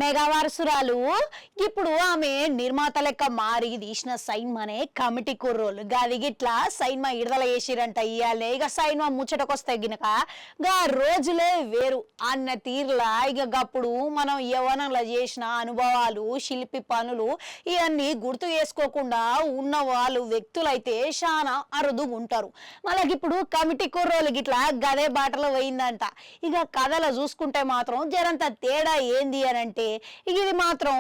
మెగావారసురాలు ఇప్పుడు ఆమె నిర్మాత లెక్క మారి తీసిన సైన్మానే కమిటీ కుర్రోలు గది గిట్లా సైన్మా విడుదల చేసిరంట ఇయ్యాలే ఇక సైన్మా ముచ్చటకొస్తాయి గినక గా రోజులే వేరు అన్న తీరులా ఇక గప్పుడు మనం యవ్వనంలో చేసిన అనుభవాలు శిల్పి పనులు ఇవన్నీ గుర్తు చేసుకోకుండా ఉన్న వాళ్ళు వ్యక్తులైతే చాలా అరుదుగా ఉంటారు. మళ్ళీ ఇప్పుడు కమిటీ కుర్రోలు గిట్లా గదే బాటలో పోయిందంట. ఇక కథలో చూసుకుంటే మాత్రం జరంత తేడా ఏంది అని అంటే ఇది మాత్రం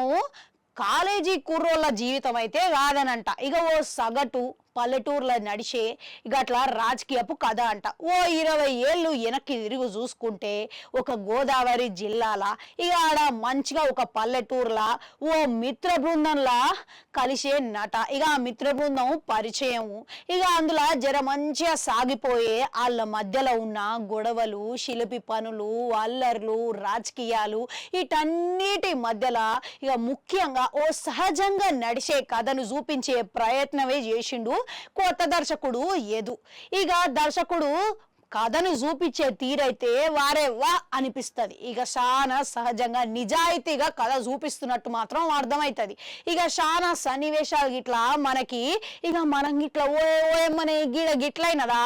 కాలేజీ కుర్రోళ్ళ జీవితం అయితే కాదనంట. ఇక ఓ సగటు పల్లెటూరులో నడిచే ఇక అట్లా రాజకీయపు కథ అంట. ఓ 20 ఏళ్ళు వెనక్కి తిరిగి చూసుకుంటే ఒక గోదావరి జిల్లాల ఇక ఆడ మంచిగా ఒక పల్లెటూరులా ఓ మిత్ర బృందంలా కలిసే నట. ఇక ఆ మిత్ర బృందం పరిచయం ఇక అందులో జర మంచిగా సాగిపోయే వాళ్ళ మధ్యలో ఉన్న గొడవలు శిల్పి పనులు అల్లర్లు రాజకీయాలు వీటన్నిటి మధ్యలో ఇక ముఖ్యంగా ఓ సహజంగా నడిచే కథను చూపించే ప్రయత్నమే చేసిండు కొత్త దర్శకుడు యదు. ఇక దర్శకుడు కథను చూపించే తీరైతే వారేవా అనిపిస్తుంది. ఇక చాలా సహజంగా నిజాయితీగా కథ చూపిస్తున్నట్టు మాత్రం అర్థమవుతుంది. ఇక చాలా సన్నివేశాలు గిట్లా మనకి ఇక మనం గిట్లా ఓయమ్మనే గీడ గిట్లయినదా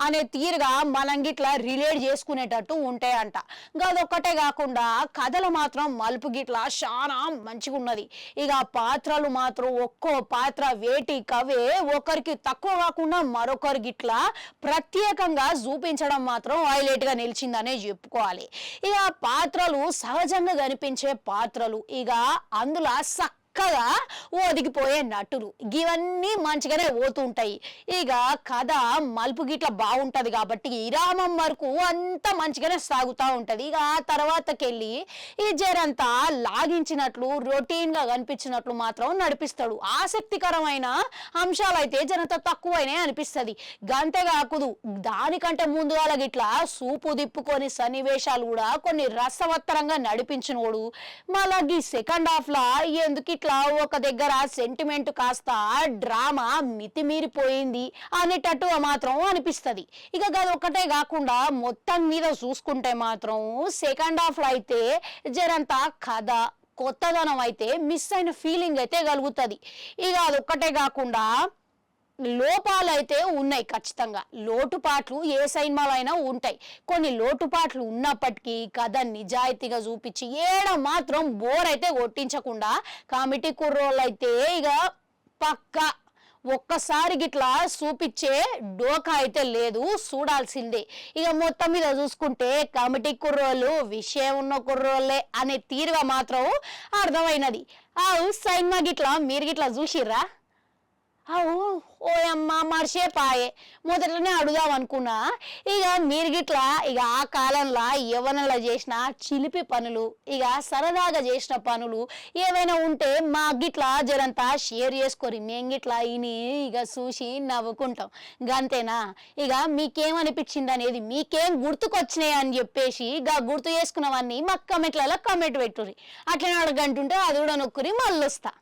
అనే తీరుగా మనం గిట్లా రిలేట్ చేసుకునేటట్టు ఉంటాయంట. గదొక్కటే కాకుండా కథలు మాత్రం మలుపు గిట్లా చాలా మంచిగా ఉన్నది. ఇక పాత్రలు మాత్రం ఒక్కో పాత్ర వేటి కవే ఒకరికి తక్కువ కాకుండా మరొకరి గిట్లా ప్రత్యేకంగా చూపించడం మాత్రం హైలైట్ గా నిలిచిందనే చెప్పుకోవాలి. ఇక పాత్రలు సహజంగా కనిపించే పాత్రలు ఇక అందులో చక్కగా ఒదిగిపోయే నటులు ఇవన్నీ మంచిగానే పోతుంటాయి. ఇక కథ మలుపు గిట్ల బాగుంటది కాబట్టి విరామం వరకు అంత మంచిగానే సాగుతూ ఉంటది. ఇక ఆ తర్వాతకెళ్ళి ఈ జరంతా లాగించినట్లు రొటీన్ గా కనిపించినట్లు మాత్రం నడిపిస్తాడు. ఆసక్తికరమైన అంశాలు అయితే జరంత తక్కువైనా అనిపిస్తుంది. గంతేకాకుదు దానికంటే ముందుగా గిట్లా సూపు దిప్పుకొని సన్నివేశాలు కూడా కొన్ని రసవత్తరంగా నడిపించినోడు. మళ్ళీ సెకండ్ హాఫ్ లా ఎందుకు ఇట్లా ఒక దగ్గర సెంటిమెంట్ కాస్త డ్రామా మితిమీరిపోయింది అనేటట్టు మాత్రం అనిపిస్తుంది. ఇక అది ఒక్కటే కాకుండా మొత్తం మీద చూసుకుంటే మాత్రం సెకండ్ హాఫ్ లో అయితే జరంతా కథ కొత్తదనం అయితే మిస్ అయిన ఫీలింగ్ అయితే కలుగుతుంది. ఇక అదొక్కటే కాకుండా లోపాలు అయితే ఉన్నాయి. ఖచ్చితంగా లోటుపాట్లు ఏ సినిమాలో అయినా ఉంటాయి. కొన్ని లోటుపాట్లు ఉన్నప్పటికీ కథ నిజాయితీగా చూపించి ఏడ మాత్రం బోర్ అయితే కొట్టించకుండా కమిటీ కుర్రోళ్ళు అయితే ఇక పక్క ఒక్కసారి గిట్లా చూపించే డోకా అయితే లేదు, చూడాల్సిందే. ఇక మొత్తం మీద చూసుకుంటే కమిటీ కుర్రోళ్ళు విషయం ఉన్న కుర్రోళ్ళే అనే తీరుగా మాత్రం అర్థమైనది. ఆ సినిమా గిట్లా మీరు గిట్లా చూసిర్రా? ఓయమ్మ మర్చేపాయే మొదట్లోనే అడుగుదాం అనుకున్నా. ఇక మీరు గిట్లా ఇక ఆ కాలంలో యవ్వనంలో చేసిన చిలిపి పనులు ఇక సరదాగా చేసిన పనులు ఏవైనా ఉంటే మా గిట్లా జరంతా షేర్ చేసుకొని మేము గిట్లా ఇని ఇక చూసి నవ్వుకుంటాం. గంతేనా? ఇక మీకేమనిపించింది అనేది మీకేం గుర్తుకొచ్చినాయి అని చెప్పేసి ఇక గుర్తు చేసుకున్నవన్నీ మా కమెంట్లలో కమెంట్ పెట్టుర్రి. అట్లనే అడగంటుంటే అది కూడా నొక్కురి మళ్ళీ వస్తా.